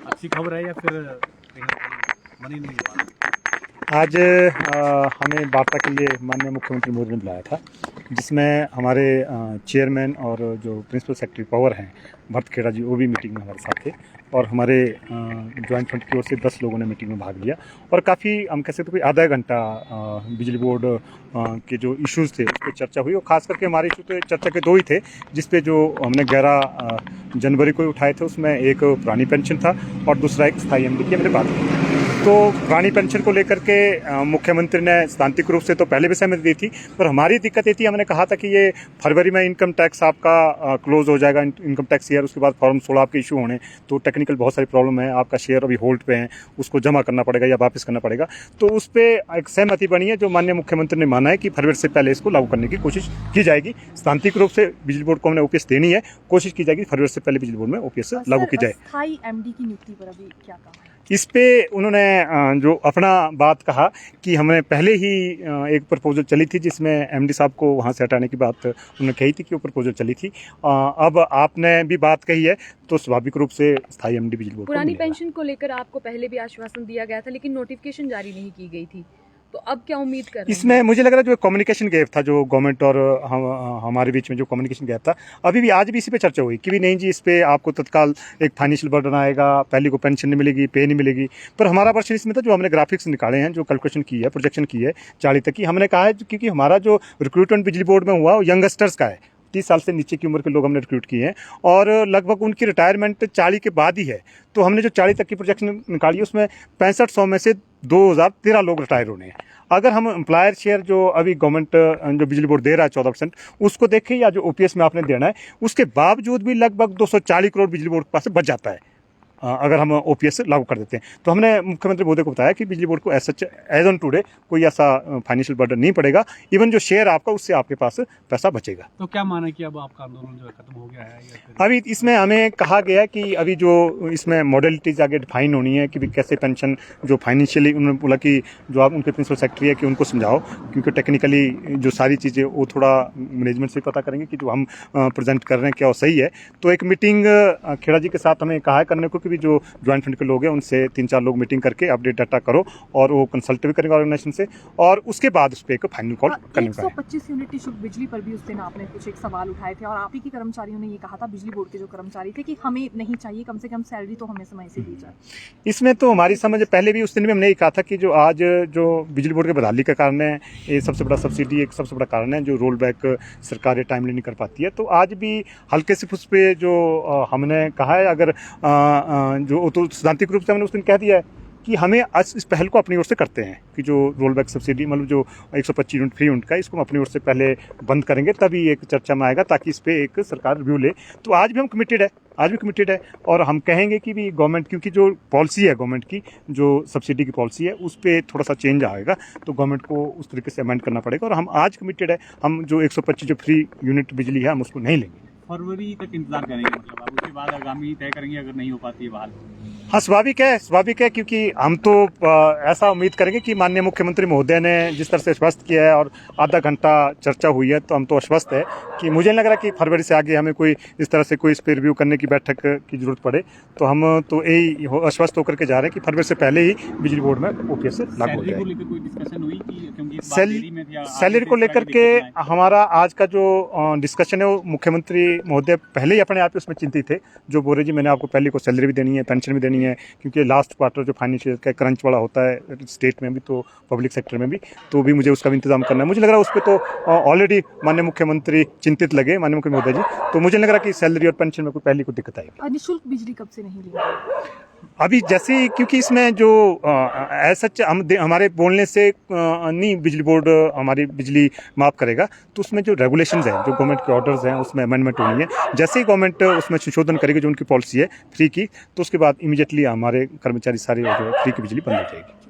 अच्छी खबर है या फिर बनी नहीं बात? आज हमें वार्ता के लिए माननीय मुख्यमंत्री मोदी ने बुलाया था, जिसमें हमारे चेयरमैन और जो प्रिंसिपल सेक्रेटरी पावर हैं भरत खेड़ा जी, वो भी मीटिंग में हमारे साथ थे। और हमारे ज्वाइंट फ्रंट की ओर से 10 लोगों ने मीटिंग में भाग लिया। और काफ़ी हम कह सकते कोई आधा घंटा बिजली बोर्ड के जो इश्यूज़ थे उस पर चर्चा हुई। और ख़ास करके हमारे इशू तो चर्चा के दो ही थे, जिस पे जो हमने 11 जनवरी को उठाए थे। उसमें एक पुरानी पेंशन था और दूसरा एक स्थायी एमडी की हमने बात की। तो पुरानी पेंशन को लेकर के मुख्यमंत्री ने सैद्धांतिक रूप से तो पहले भी सहमति दी थी, पर हमारी दिक्कत ये थी, हमने कहा था कि ये फरवरी में इनकम टैक्स आपका क्लोज हो जाएगा, इनकम टैक्स ईयर, उसके बाद फॉर्म 16 आपके इशू होने, तो टेक्निकल बहुत सारी प्रॉब्लम है, आपका शेयर अभी होल्ड पे है, उसको जमा करना पड़ेगा या वापस करना पड़ेगा। तो उस पर एक सहमति बनी है, जो माननीय मुख्यमंत्री ने माना है कि फरवरी से पहले इसको लागू करने की कोशिश की जाएगी। सैद्धांतिक रूप से बिजली बोर्ड को हमने ओपीएस देनी है, कोशिश की जाएगी फरवरी से पहले बिजली बोर्ड में ओपीएस लागू की जाए। स्थायी एमडी की नियुक्ति पर अभी क्या कहा है? इस पे उन्होंने जो अपना बात कहा कि हमने पहले ही एक प्रपोजल चली थी, जिसमें एमडी साहब को वहाँ से हटाने की बात उन्होंने कही थी कि वो प्रपोजल चली थी। अब आपने भी बात कही है, तो स्वाभाविक रूप से स्थायी एमडी बिजली बोर्ड पुरानी पेंशन को लेकर आपको पहले भी आश्वासन दिया गया था, लेकिन नोटिफिकेशन जारी नहीं की गई थी, तो अब क्या उम्मीद कर रहे हैं? इसमें मुझे लग रहा है जो कम्युनिकेशन गैप था, जो गवर्नमेंट और हमारे बीच में जो कम्युनिकेशन गैप था, अभी भी आज भी इसी पे चर्चा हुई कि भी नहीं जी, इस पे आपको तत्काल एक फाइनेंशियल बर्डन आएगा, पहले को पेंशन नहीं मिलेगी, पे नहीं मिलेगी। पर हमारा वर्षन इसमें था, जो हमने ग्राफिक्स निकाले हैं, जो कैलकुलेशन की है, प्रोजेक्शन की है 40 तक की, हमने कहा है क्योंकि हमारा जो रिक्रूटमेंट बिजली बोर्ड में हुआ वो यंगस्टर्स का है, 30 साल से नीचे की उम्र के लोग हमने रिक्रूट किए हैं, और लगभग उनकी रिटायरमेंट 40 के बाद ही है। तो हमने जो 40 तक की प्रोजेक्शन निकाली है, उसमें 6500 में से 2013 लोग रिटायर होने हैं। अगर हम एम्प्लॉयर शेयर जो अभी गवर्नमेंट जो बिजली बोर्ड दे रहा है 14%, उसको देखें, या जो ओपीएस में आपने देना है, उसके बावजूद भी लगभग 240 करोड़ बिजली बोर्ड के पास बच जाता है अगर हम ओपीएस लागू कर देते हैं। तो हमने मुख्यमंत्री मोदी को बताया कि बिजली बोर्ड को एज ऑन टुडे कोई ऐसा फाइनेंशियल बर्डन नहीं पड़ेगा, इवन जो शेयर आपका उससे आपके पास पैसा बचेगा। तो क्या माना कि अब आपका आंदोलन जो है खत्म हो गया है या फिर? अभी इसमें हमें कहा गया है कि अभी जो इसमें मॉडलिटीज आगे डिफाइन होनी है कि भी कैसे पेंशन जो फाइनेंशियली, उन्होंने बोला कि जो आप उनके प्रिंसिपल सेक्रेटरी है कि उनको समझाओ, क्योंकि टेक्निकली जो सारी चीज़ें वो थोड़ा मैनेजमेंट से पता करेंगे कि जो हम प्रेजेंट कर रहे हैं क्या वो सही है। तो एक मीटिंग खेड़ा जी के साथ हमें कहा है करने को कि भी जो ज्वाइंट फ्रंट के लोग हैं उनसे 3-4 लोग मीटिंग करके अपडेट डाटा करो, और वो कंसल्ट भी करेंगे ऑर्गेनाइजेशन से, और उसके बाद उस पर एक फाइनल कॉल करने का है। 125 यूनिट निःशुल्क बिजली पर भी उस दिन आपने कुछ एक सवाल उठाए थे, और आप ही के कर्मचारियों ने ये कहा था, बिजली बोर्ड के जो कर्मचारी थे, कि हमें नहीं चाहिए, कम से कम सैलरी तो हमें समय से दी जाए। इसमें तो हमारी समझ, पहले भी उस दिन भी हमने ये कहा था कि जो आज जो बिजली बोर्ड के बदहाली का कारण है, ये सबसे बड़ा सब्सिडी एक सबसे बड़ा कारण है, जो रोल बैक सरकार टाइमली नहीं कर पाती है। तो आज भी हल्के से उस पर जो हमने कहा है, अगर जो तो सैद्धांतिक रूप से हमने उस दिन कह दिया है कि हमें आज इस पहल को अपनी ओर से करते हैं कि जो रोल बैक सब्सिडी, मतलब जो 125 यूनिट फ्री यूनिट का, इसको हम अपनी ओर से पहले बंद करेंगे, तभी एक चर्चा में आएगा, ताकि इस पर एक सरकार रिव्यू ले। तो आज भी हम कमिटेड है, आज भी कमिटेड है, और हम कहेंगे कि भी गवर्नमेंट, क्योंकि जो पॉलिसी है गवर्नमेंट की, जो सब्सिडी की पॉलिसी है, उस पर थोड़ा सा चेंज आएगा, तो गवर्नमेंट को उस तरीके से अमेंड करना पड़ेगा। और हम आज कमिटेड है, हम जो 125 जो फ्री यूनिट बिजली है, हम उसको नहीं लेंगे। फरवरी तक इंतजार करेंगे, मतलब आप उसके बाद आगामी तय करेंगे अगर नहीं हो पाती है बहाल? हाँ, स्वाभाविक है, क्योंकि हम तो ऐसा उम्मीद करेंगे कि माननीय मुख्यमंत्री महोदय ने जिस तरह से आश्वस्त किया है, और आधा घंटा चर्चा हुई है, तो हम तो आश्वस्त है कि मुझे नहीं लग रहा कि फरवरी से आगे हमें कोई इस तरह से कोई इस पर रिव्यू करने की बैठक की जरूरत पड़े। तो हम तो यही आश्वस्त होकर के जा रहे हैं कि फरवरी से पहले ही बिजली बोर्ड में ओपीएस लागू हो जाए। कोई डिस्कशन हुई क्योंकि सैलरी को लेकर के हमारा आज का जो डिस्कशन है, वो मुख्यमंत्री महोदय पहले ही अपने आप उसमें चिंतित थे, जो बोल रहे जी मैंने आपको पहले को सैलरी भी देनी है, पेंशन भी देनी है, क्योंकि लास्ट क्वार्टर जो फाइनेंशियल का क्रंच वाला होता है स्टेट में भी, तो पब्लिक सेक्टर में भी, तो भी मुझे उसका भी इंतजाम करना है। मुझे लग रहा है उस पर तो ऑलरेडी माननीय मुख्यमंत्री चिंतित लगे, माननीय मुख्यमंत्री महोदय जी, तो मुझे लग रहा है कि सैलरी और पेंशन में कोई पहले कोई दिक्कत आएगी। निःशुल्क बिजली कब से नहीं लेंगे? अभी जैसे, क्योंकि इसमें जो सच हमारे बोलने से नहीं बिजली बोर्ड हमारी बिजली माफ़ करेगा, तो उसमें जो रेगुलेशंस हैं, जो गवर्नमेंट के ऑर्डर्स हैं, उसमें अमेंडमेंट होनी है। जैसे ही गवर्नमेंट उसमें संशोधन करेगी, जो उनकी पॉलिसी है फ्री की, तो उसके बाद इमीडिएटली हमारे कर्मचारी सारे जो फ्री की बिजली बंद हो जाएगी।